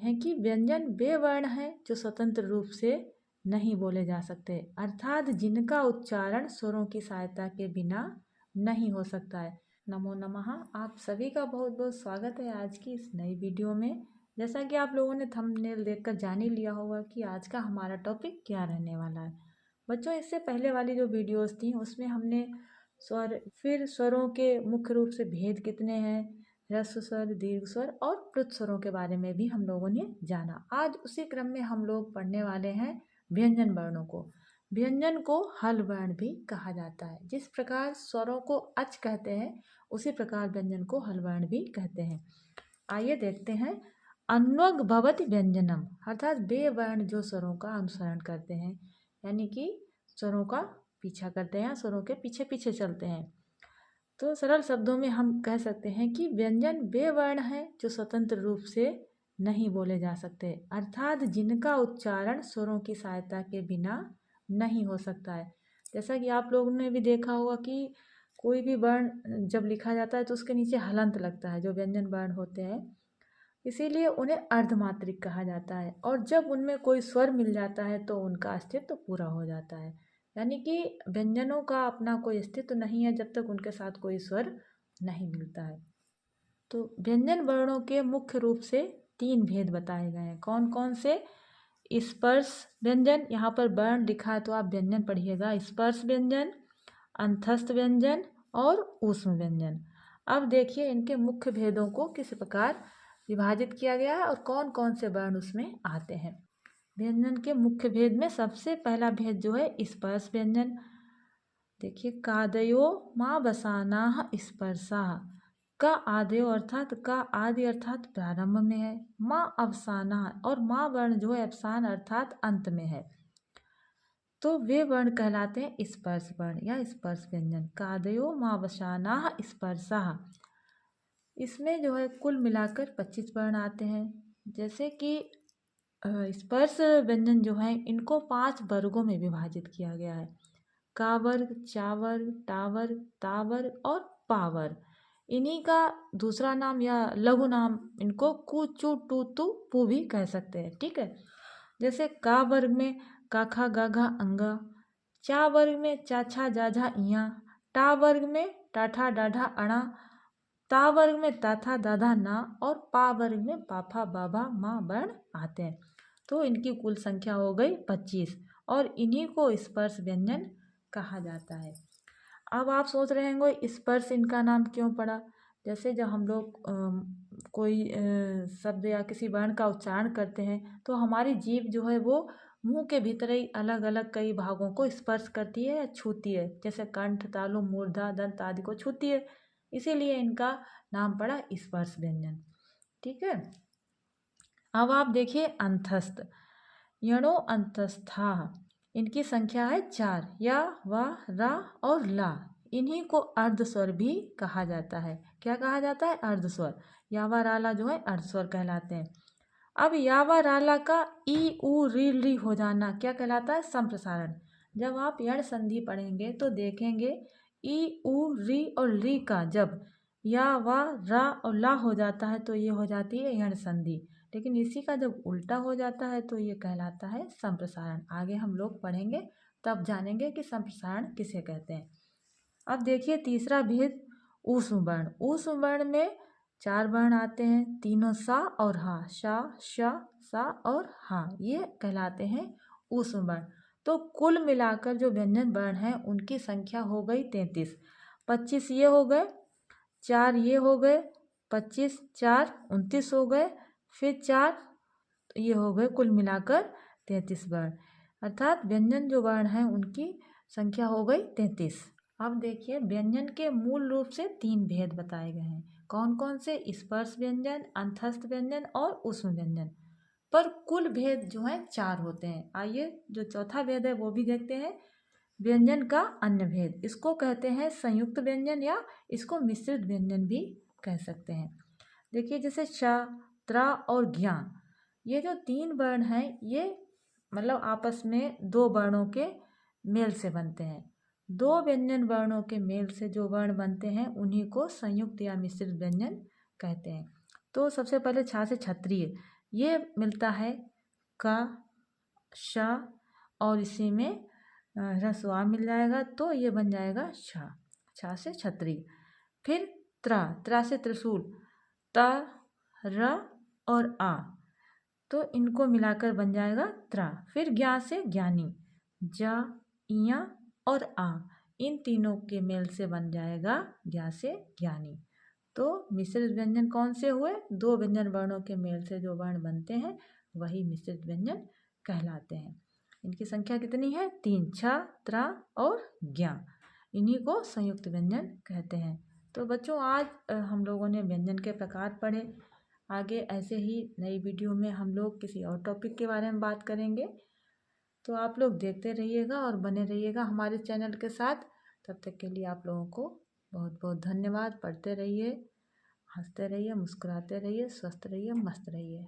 हैं कि व्यंजन वे वर्ण हैं जो स्वतंत्र रूप से नहीं बोले जा सकते, अर्थात जिनका उच्चारण स्वरों की सहायता के बिना नहीं हो सकता है। नमो नमः। आप सभी का बहुत बहुत स्वागत है आज की इस नई वीडियो में। जैसा कि आप लोगों ने थंबनेल देखकर जान ही लिया होगा कि आज का हमारा टॉपिक क्या रहने वाला है। बच्चों, इससे पहले वाली जो वीडियोस थी उसमें हमने स्वर, फिर स्वरों के मुख्य रूप से भेद कितने हैं, ह्रस्व स्वर, दीर्घ स्वर और प्लुत स्वरों के बारे में भी हम लोगों ने जाना। आज उसी क्रम में हम लोग पढ़ने वाले हैं व्यंजन वर्णों को। व्यंजन को हल वर्ण भी कहा जाता है। जिस प्रकार स्वरों को अच कहते हैं उसी प्रकार व्यंजन को हल वर्ण भी कहते हैं। आइए देखते हैं। अन्वग भवति व्यंजनम, अर्थात वे वर्ण जो स्वरों का अनुसरण करते हैं, यानी कि स्वरों का पीछा करते हैं, स्वरों के पीछे पीछे चलते हैं। तो सरल शब्दों में हम कह सकते हैं कि व्यंजन वे वर्ण हैं जो स्वतंत्र रूप से नहीं बोले जा सकते, अर्थात जिनका उच्चारण स्वरों की सहायता के बिना नहीं हो सकता है। जैसा कि आप लोगों ने भी देखा होगा कि कोई भी वर्ण जब लिखा जाता है तो उसके नीचे हलंत लगता है, जो व्यंजन वर्ण होते हैं, इसीलिए उन्हें अर्धमात्रिक कहा जाता है। और जब उनमें कोई स्वर मिल जाता है तो उनका अस्तित्व पूरा हो जाता है, यानी कि व्यंजनों का अपना कोई अस्तित्व नहीं है जब तक उनके साथ कोई स्वर नहीं मिलता है। तो व्यंजन वर्णों के मुख्य रूप से 3 भेद बताए गए हैं। कौन कौन से? स्पर्श व्यंजन, यहाँ पर वर्ण लिखा है तो आप व्यंजन पढ़िएगा। स्पर्श व्यंजन, अंतस्थ व्यंजन और ऊष्म व्यंजन। अब देखिए इनके मुख्य भेदों को किस प्रकार विभाजित किया गया है और कौन कौन से वर्ण उसमें आते हैं। व्यंजन के मुख्य भेद में सबसे पहला भेद जो है स्पर्श व्यंजन। देखिए, कादयो माँ बसाना स्पर्शा। का आदयो अर्थात का आदि अर्थात प्रारंभ में है, माँ अवसाना और माँ वर्ण जो है अवसान अर्थात अंत में है, तो वे वर्ण कहलाते हैं स्पर्श वर्ण या स्पर्श व्यंजन। कादयो माँ बसाना स्पर्शा। इसमें जो है कुल मिलाकर 25 वर्ण आते हैं। जैसे कि स्पर्श व्यंजन जो है इनको 5 वर्गों में विभाजित किया गया है। का वर्ग, चा वर्ग, टा वर्ग, ता वर्ग और पा वर्ग। इन्हीं का दूसरा नाम या लघु नाम इनको कु, चु, टू, तु, पु भी कह सकते हैं। ठीक है। जैसे का वर्ग में का, खा, गा, घा, अंगा। चा वर्ग में चा, छा, जा, झा, इया। टा वर्ग में टाठा, डाढ़ा, अणा। ता वर्ग में ताथा, दाधा, ना और पा वर्ग में पाफा, बाबा, माँ वर्ण आते हैं। तो इनकी कुल संख्या हो गई 25 और इन्हीं को स्पर्श व्यंजन कहा जाता है। अब आप सोच रहे होंगे स्पर्श इनका नाम क्यों पड़ा। जैसे जब हम लोग कोई शब्द या किसी वर्ण का उच्चारण करते हैं तो हमारी जीभ जो है वो मुंह के भीतर ही अलग अलग कई भागों को स्पर्श करती है या छूती है, जैसे कंठ, तालु, मूर्धा, दंत आदि को छूती है, इसीलिए इनका नाम पड़ा स्पर्श व्यंजन। ठीक है। अब आप देखिए अंतस्थ। यणो अंतस्था, इनकी संख्या है 4, या, वा, रा और ला। इन्हीं को अर्धस्वर भी कहा जाता है। क्या कहा जाता है? अर्धस्वर। यावा राला जो है अर्धस्वर कहलाते हैं। अब यावा राला का ई उ री री हो जाना क्या कहलाता है? संप्रसारण। जब आप यण संधि पढ़ेंगे तो देखेंगे ई उ री और री का जब या, वा, रा और ला हो जाता है तो ये हो जाती है यण संधि, लेकिन इसी का जब उल्टा हो जाता है तो ये कहलाता है संप्रसारण। आगे हम लोग पढ़ेंगे तब जानेंगे कि संप्रसारण किसे कहते हैं। अब देखिए तीसरा भेद ऊष्म वर्ण। ऊष्म वर्ण में 4 वर्ण आते हैं, तीनों सा और हा। शा, श, सा और हा, ये कहलाते हैं ऊष्म वर्ण। तो कुल मिलाकर जो व्यंजन वर्ण हैं उनकी संख्या हो गई 33। 25 ये हो गए, 4 ये हो गए, 25 4 29 हो गए, फिर 4 ये हो गए, कुल मिलाकर 33 वर्ण, अर्थात व्यंजन जो वर्ण हैं उनकी संख्या हो गई 33। अब देखिए व्यंजन के मूल रूप से 3 भेद बताए गए हैं। कौन कौन से? स्पर्श व्यंजन, अंतस्थ व्यंजन और ऊष्म व्यंजन। पर कुल भेद जो है 4 होते हैं। आइए जो चौथा भेद है वो भी देखते हैं। व्यंजन का अन्य भेद, इसको कहते हैं संयुक्त व्यंजन या इसको मिश्रित व्यंजन भी कह सकते हैं। देखिए जैसे श, त्रा और ज्ञा, ये जो 3 वर्ण हैं ये मतलब आपस में 2 वर्णों के मेल से बनते हैं। 2 व्यंजन वर्णों के मेल से जो वर्ण बनते हैं उन्हीं को संयुक्त या मिश्रित व्यंजन कहते हैं। तो सबसे पहले छा से क्षत्रिय, ये मिलता है का, श और इसी में ह्रस्व आ मिल जाएगा तो ये बन जाएगा छ। छ से छतरी। फिर त्रा से त्रिशूल, त, र और आ, तो इनको मिलाकर बन जाएगा त्रा। फिर ज्ञा से ज्ञानी, ज, इया और आ, इन तीनों के मेल से बन जाएगा ज्ञा से ज्ञानी। तो मिश्रित व्यंजन कौन से हुए? दो व्यंजन वर्णों के मेल से जो वर्ण बनते हैं वही मिश्रित व्यंजन कहलाते हैं। इनकी संख्या कितनी है? 3, छ, त्रा और ज्ञा। इन्हीं को संयुक्त व्यंजन कहते हैं। तो बच्चों आज हम लोगों ने व्यंजन के प्रकार पढ़े। आगे ऐसे ही नई वीडियो में हम लोग किसी और टॉपिक के बारे में बात करेंगे। तो आप लोग देखते रहिएगा और बने रहिएगा हमारे चैनल के साथ। तब तक के लिए आप लोगों को बहुत बहुत धन्यवाद। पढ़ते रहिए, हंसते रहिए, मुस्कुराते रहिए, स्वस्थ रहिए, मस्त रहिए।